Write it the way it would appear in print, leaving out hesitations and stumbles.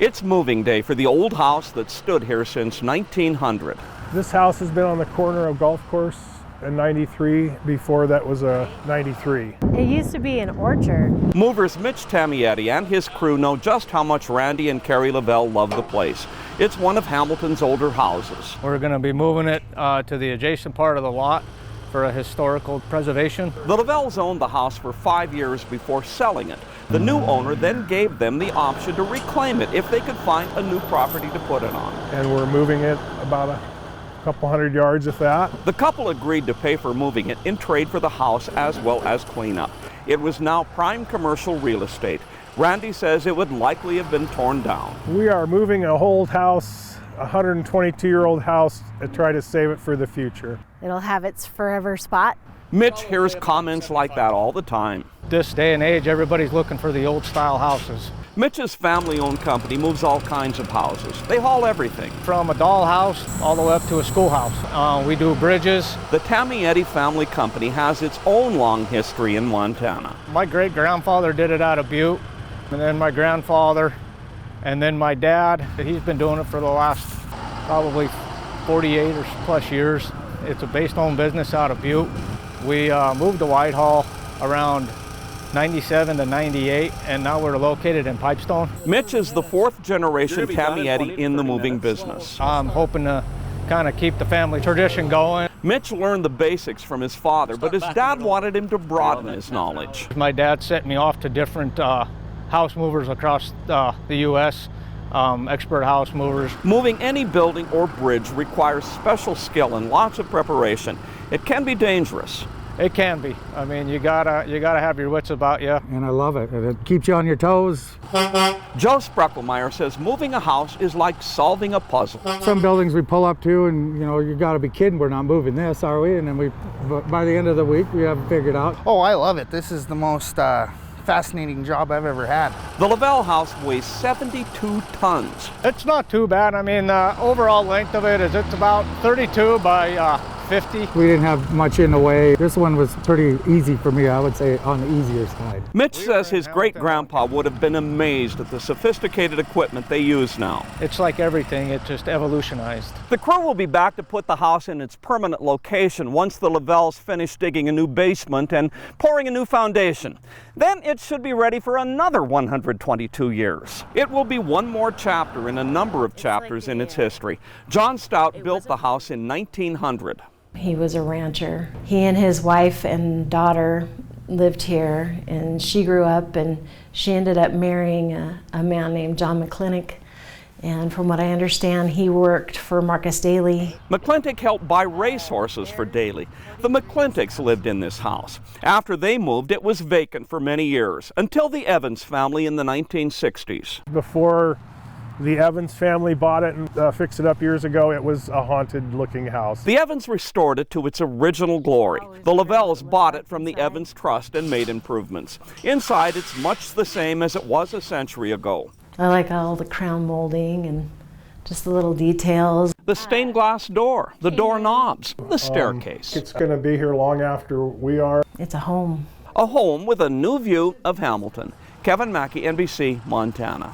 It's moving day for the old house that stood here since 1900. This house has been on the corner of Golf Course in 93. Before that was a 93. It used to be an orchard. Movers Mitch Tamietti and his crew know just how much Randy and Kerri Leavell love the place. It's one of Hamilton's older houses. We're going to be moving it to the adjacent part of the lot for a historical preservation. The Leavells owned the house for 5 years before selling it. The new owner then gave them the option to reclaim it if they could find a new property to put it on. And we're moving it about a couple hundred yards, if that. The couple agreed to pay for moving it in trade for the house as well as cleanup. It was now prime commercial real estate. Randy says it would likely have been torn down. We are moving a old house, a 122-year-old house, to try to save it for the future. It'll have its forever spot. Mitch hears comments like that all the time. This day and age, everybody's looking for the old style houses. Mitch's family-owned company moves all kinds of houses. They haul everything. From a dollhouse all the way up to a schoolhouse. We do bridges. The Tamietti family company has its own long history in Montana. My great-grandfather did it out of Butte, and then my grandfather, and then my dad. He's been doing it for the last probably 48 or plus years. It's a base-owned business out of Butte. We moved to Whitehall around 97 to 98, and now we're located in Pipestone. Mitch is the fourth generation Tamietti in the moving business. I'm hoping to kind of keep the family tradition going. Mitch learned the basics from his father, but his dad wanted him to broaden his knowledge. My dad sent me off to different house movers across the U.S., expert house movers. Moving any building or bridge requires special skill and lots of preparation. It can be dangerous. It can be. I mean, you gotta have your wits about you. And I love it. It keeps you on your toes. Joe Spreckelmeyer says moving a house is like solving a puzzle. Some buildings we pull up to and, you know, you gotta be kidding, we're not moving this, are we? And then by the end of the week, we have it figured out. Oh, I love it. This is the most fascinating job I've ever had. The Leavell house weighs 72 tons. It's not too bad. I mean, the overall length of it is it's about 32 by 50. We didn't have much in the way. This one was pretty easy for me, I would say, on the easier side. Mitch says his great-grandpa would have been amazed at the sophisticated equipment they use now. It's like everything, it just evolutionized. The crew will be back to put the house in its permanent location once the Leavells finish digging a new basement and pouring a new foundation. Then it should be ready for another 122 years. It will be one more chapter in a number of chapters in its history. John Stout built the house in 1900. He was a rancher. He and his wife and daughter lived here, and she grew up and she ended up marrying a man named John McClintock. And from what I understand, he worked for Marcus Daly. McClintock helped buy racehorses for Daly. The McClintocks lived in this house. After they moved, it was vacant for many years, until the Evans family in the 1960s. Before the Evans family bought it and fixed it up years ago, it was a haunted-looking house. The Evans restored it to its original glory. The Leavells bought it from the Evans Trust and made improvements. Inside, it's much the same as it was a century ago. I like all the crown molding and just the little details. The stained glass door, the doorknobs, the staircase. It's going to be here long after we are. It's a home. A home with a new view of Hamilton. Kevin Mackey, NBC, Montana.